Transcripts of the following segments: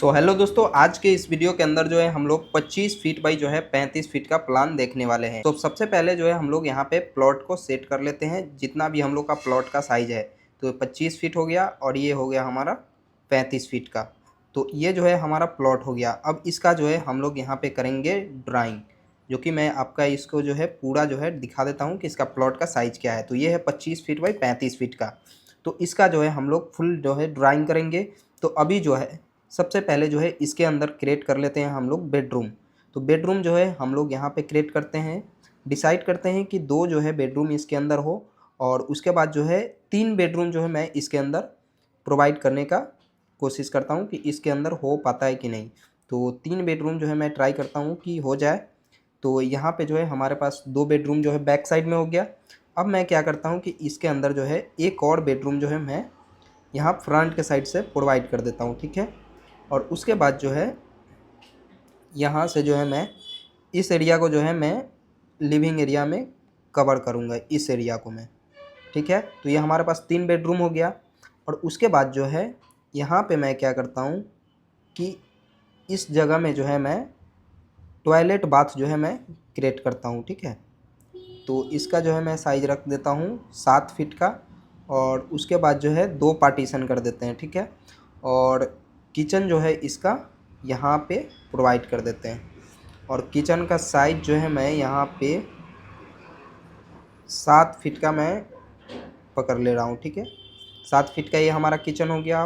तो हेलो दोस्तों, आज के इस वीडियो के अंदर जो है हम लोग 25 फीट बाई जो है 35 फीट का प्लान देखने वाले हैं। तो सबसे पहले जो है हम लोग यहाँ पे प्लॉट को सेट कर लेते हैं, जितना भी हम लोग का प्लॉट का साइज है। तो 25 फीट हो गया और ये हो गया हमारा 35 फीट का। तो ये जो है हमारा प्लॉट हो गया। अब इसका जो है हम लोग यहाँ पे करेंगे ड्राइंग, जो कि मैं आपका इसको जो है पूरा जो है दिखा देता हूँ कि इसका प्लॉट का साइज क्या है। तो ये है 25 फीट बाई 35 फीट का। तो इसका जो है हम लोग फुल जो है ड्राइंग करेंगे। तो अभी जो है सबसे पहले जो है इसके अंदर क्रिएट कर लेते हैं हम लोग बेडरूम। तो बेडरूम जो है हम लोग यहाँ पे क्रिएट करते हैं, डिसाइड करते हैं कि 2 जो है बेडरूम इसके अंदर हो, और उसके बाद जो है 3 बेडरूम जो है मैं इसके अंदर प्रोवाइड करने का कोशिश करता हूँ कि इसके अंदर हो पाता है कि नहीं। तो 3 बेडरूम जो है मैं ट्राई करता हूँ कि हो जाए। तो यहाँ पे जो है हमारे पास 2 बेडरूम जो है बैक साइड में हो गया। अब मैं क्या करता हूँ कि इसके अंदर जो है एक और बेडरूम जो है मैं यहाँ फ्रंट के साइड से प्रोवाइड कर देता हूँ, ठीक है। और उसके बाद जो है यहाँ से जो है मैं इस एरिया को जो है मैं लिविंग एरिया में कवर करूँगा, इस एरिया को मैं, ठीक है। तो ये हमारे पास 3 बेडरूम हो गया। और उसके बाद जो है यहाँ पे मैं क्या करता हूँ कि इस जगह में जो है मैं टॉयलेट बाथ जो है मैं क्रिएट करता हूँ, ठीक है। तो इसका जो है मैं साइज़ रख देता हूँ 7 फीट का, और उसके बाद जो है 2 पार्टीशन कर देते हैं, ठीक है। और किचन जो है इसका यहाँ पे प्रोवाइड कर देते हैं। और किचन का साइज जो है मैं यहाँ पे 7 फीट का मैं पकड़ ले रहा हूँ, ठीक है। 7 फीट का ये हमारा किचन हो गया।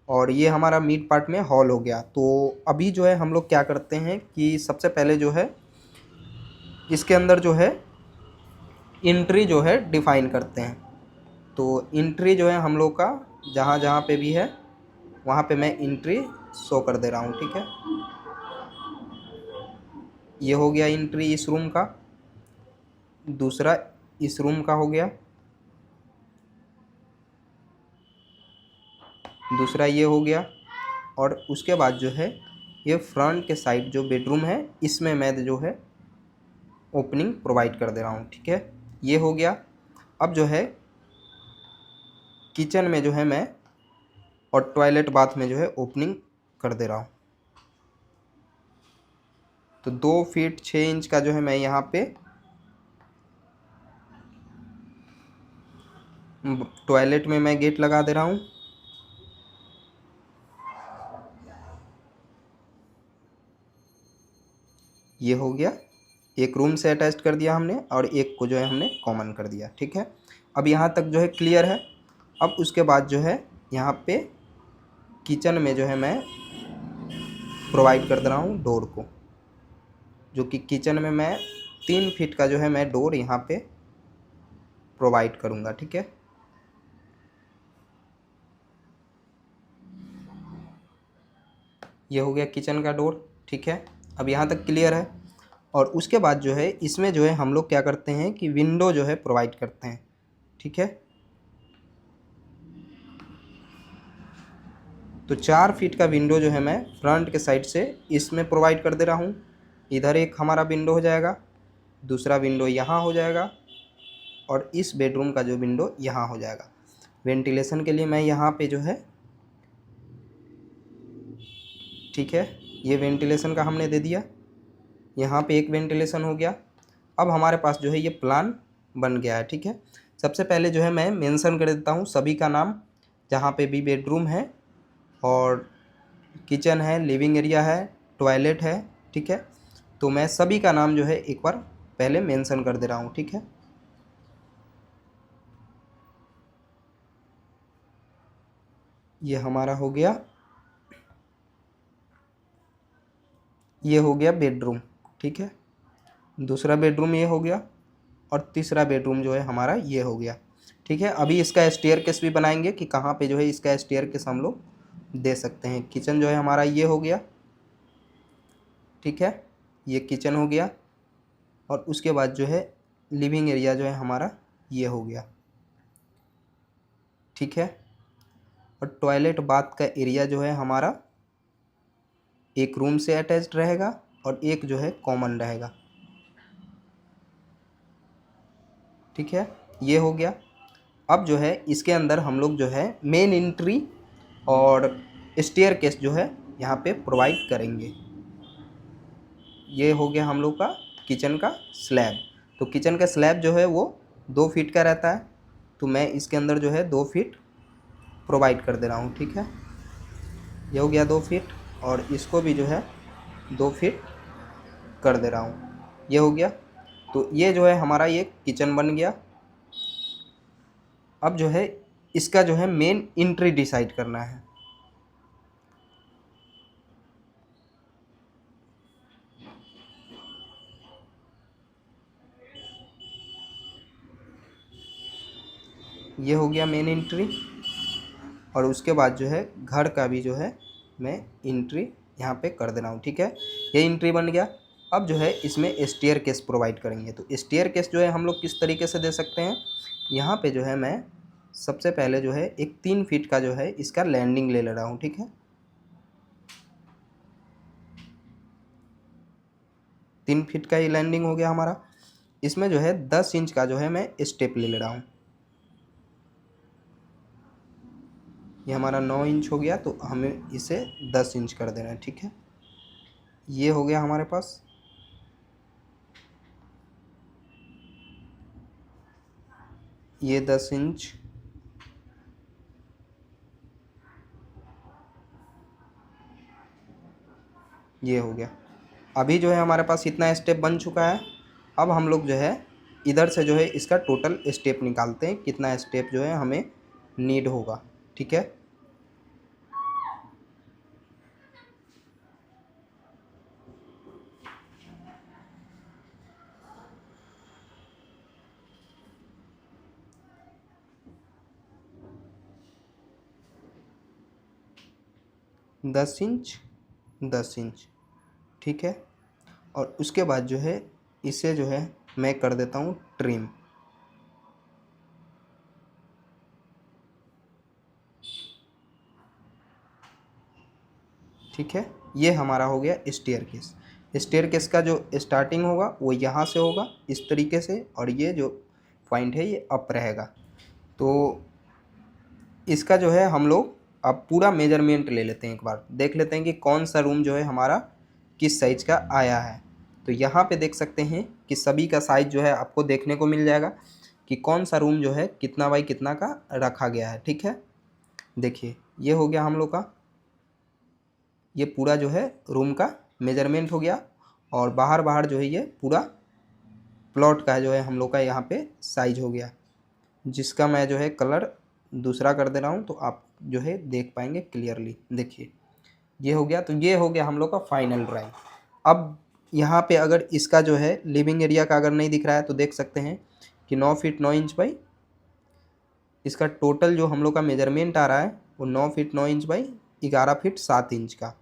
और ये हमारा मिड पार्ट में हॉल हो गया। तो अभी जो है हम लोग क्या करते हैं कि सबसे पहले जो है इसके अंदर जो है एंट्री जो है डिफ़ाइन करते हैं। तो एंट्री जो है हम लोग का जहाँ जहाँ पे भी है वहाँ पे मैं एंट्री शो कर दे रहा हूँ, ठीक है। ये हो गया एंट्री इस रूम का, दूसरा इस रूम का हो गया, दूसरा ये हो गया। और उसके बाद जो है ये फ्रंट के साइड जो बेडरूम है इसमें मैं जो है ओपनिंग प्रोवाइड कर दे रहा हूँ, ठीक है। ये हो गया। अब जो है किचन में जो है मैं और टॉयलेट बाथ में जो है ओपनिंग कर दे रहा हूँ। तो 2 फीट 6 इंच का जो है मैं यहाँ पे टॉयलेट में मैं गेट लगा दे रहा हूँ। ये हो गया, एक रूम से अटैच कर दिया हमने और एक को जो है हमने कॉमन कर दिया, ठीक है। अब यहाँ तक जो है क्लियर है। अब उसके बाद जो है यहाँ पे किचन में जो है मैं प्रोवाइड कर दे रहा हूँ डोर को, जो कि किचन में मैं 3 फीट का जो है मैं डोर यहाँ पे प्रोवाइड करूँगा, ठीक है। ये हो गया किचन का डोर, ठीक है। अब यहाँ तक क्लियर है। और उसके बाद जो है इसमें जो है हम लोग क्या करते हैं कि विंडो जो है प्रोवाइड करते हैं, ठीक है। तो 4 फीट का विंडो जो है मैं फ्रंट के साइड से इसमें प्रोवाइड कर दे रहा हूँ। इधर एक हमारा विंडो हो जाएगा, दूसरा विंडो यहाँ हो जाएगा, और इस बेडरूम का जो विंडो यहाँ हो जाएगा। वेंटिलेशन के लिए मैं यहाँ पे जो है, ठीक है, ये वेंटिलेशन का हमने दे दिया। यहाँ पे एक वेंटिलेशन हो गया। अब हमारे पास जो है ये प्लान बन गया है, ठीक है। सबसे पहले जो है मैं मेंशन कर देता हूँ सभी का नाम, जहाँ पे भी बेडरूम है और किचन है, लिविंग एरिया है, टॉयलेट है, ठीक है। तो मैं सभी का नाम जो है एक बार पहले मेंशन कर दे रहा हूँ, ठीक है। ये हमारा हो गया, ये हो गया बेडरूम, ठीक है। दूसरा बेडरूम ये हो गया, और तीसरा बेडरूम जो है हमारा ये हो गया, ठीक है। अभी इसका स्टेयरकेस भी बनाएंगे कि कहाँ पे जो है इसका स्टेयरकेस हम लोग दे सकते हैं। किचन जो है हमारा ये हो गया, ठीक है, ये किचन हो गया। और उसके बाद जो है लिविंग एरिया जो है हमारा ये हो गया, ठीक है। और टॉयलेट बाथ का एरिया जो है हमारा एक रूम से अटैच्ड रहेगा और एक जो है कॉमन रहेगा, ठीक है। ये हो गया। अब जो है इसके अंदर हम लोग जो है मेन एंट्री और स्टेयरकेस जो है यहाँ पे प्रोवाइड करेंगे। ये हो गया हम लोग का किचन का स्लैब। तो किचन का स्लैब जो है वो 2 फीट का रहता है, तो मैं इसके अंदर जो है 2 फीट प्रोवाइड कर दे रहा हूँ। ठीक है, ये हो गया 2 फीट, और इसको भी जो है 2 फीट कर दे रहा हूँ। ये हो गया। तो ये जो है हमारा ये किचन बन गया। अब जो है इसका जो है मेन एंट्री डिसाइड करना है। ये हो गया मेन एंट्री, और उसके बाद जो है घर का भी जो है मैं एंट्री यहाँ पे कर दे रहा हूँ। ठीक है, ये एंट्री बन गया। अब जो है इसमें स्टेयरकेस प्रोवाइड करेंगे। तो स्टेयरकेस जो है हम लोग किस तरीके से दे सकते हैं, यहाँ पे जो है मैं सबसे पहले जो है एक 3 फीट का जो है इसका लैंडिंग ले रहा हूँ। ठीक है, 3 फीट का ये लैंडिंग हो गया हमारा। इसमें जो है 10 इंच का जो है मैं स्टेप ले रहा हूँ। ये हमारा 9 इंच हो गया, तो हमें इसे 10 इंच कर देना है। ठीक है, ये हो गया हमारे पास। ये 10 इंच, ये हो गया। अभी जो है हमारे पास इतना स्टेप बन चुका है। अब हम लोग जो है इधर से जो है इसका टोटल स्टेप निकालते हैं, कितना स्टेप जो है हमें नीड होगा। ठीक है, दस इंच 10 इंच। ठीक है, और उसके बाद जो है इसे जो है मैं कर देता हूँ ट्रिम। ठीक है, ये हमारा हो गया स्टेयरकेस। स्टेयरकेस का जो स्टार्टिंग होगा वो यहाँ से होगा इस तरीके से, और ये जो पॉइंट है ये अप रहेगा। तो इसका जो है हम लोग अब पूरा मेजरमेंट ले लेते हैं, एक बार देख लेते हैं कि कौन सा रूम जो है हमारा किस साइज का आया है। तो यहाँ पे देख सकते हैं कि सभी का साइज जो है आपको देखने को मिल जाएगा कि कौन सा रूम जो है कितना बाई कितना का रखा गया है। ठीक है, देखिए ये हो गया हम लोग का, ये पूरा जो है रूम का मेजरमेंट हो गया, और बाहर बाहर जो है ये पूरा प्लॉट का जो है हम लोग का यहाँ पे साइज हो गया, जिसका मैं जो है कलर दूसरा कर दे रहा हूँ, तो आप जो है देख पाएंगे क्लियरली। देखिए ये हो गया। तो ये हो गया हम लोग का फाइनल ड्राइंग। अब यहाँ पे अगर इसका जो है लिविंग एरिया का अगर नहीं दिख रहा है तो देख सकते हैं कि 9 फीट 9 इंच बाई, इसका टोटल जो हम लोग का मेजरमेंट आ रहा है वो 9 feet 9 inch by 11 feet 7 inch का।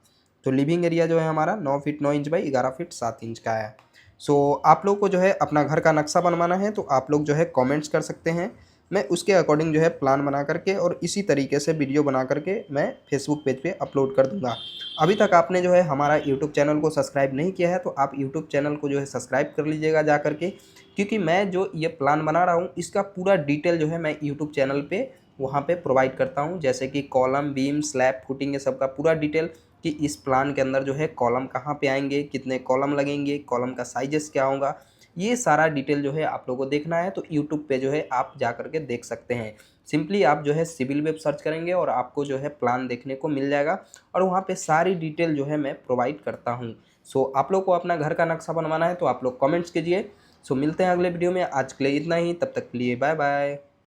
तो लिविंग एरिया जो है हमारा 9 feet 9 inch by 11 feet 7 inch का है। सो आप लोग को जो है अपना घर का नक्शा बनवाना है तो आप लोग जो है कमेंट्स कर सकते हैं, मैं उसके अकॉर्डिंग जो है प्लान बना करके और इसी तरीके से वीडियो बना करके मैं फेसबुक पेज पे अपलोड कर दूंगा। अभी तक आपने जो है हमारा यूट्यूब चैनल को सब्सक्राइब नहीं किया है तो आप यूट्यूब चैनल को जो है सब्सक्राइब कर लीजिएगा जा करके, क्योंकि मैं जो ये प्लान बना रहा हूँ इसका पूरा डिटेल जो है मैं यूट्यूब चैनल पे वहाँ पे प्रोवाइड करता हूँ, जैसे कि कॉलम बीम स्लैब फुटिंग ये सब का पूरा डिटेल, कि इस प्लान के अंदर जो है कॉलम कहाँ पे आएंगे, कितने कॉलम लगेंगे, कॉलम का साइजेस क्या होगा, ये सारा डिटेल जो है आप लोगों को देखना है तो यूट्यूब पे जो है आप जा करके देख सकते हैं। सिंपली आप जो है सिविल वेब सर्च करेंगे और आपको जो है प्लान देखने को मिल जाएगा, और वहाँ पे सारी डिटेल जो है मैं प्रोवाइड करता हूँ। सो आप लोग को अपना घर का नक्शा बनवाना है तो आप लोग कमेंट्स कीजिए। सो मिलते हैं अगले वीडियो में, आज के लिए इतना ही, तब तक के लिए बाय बाय।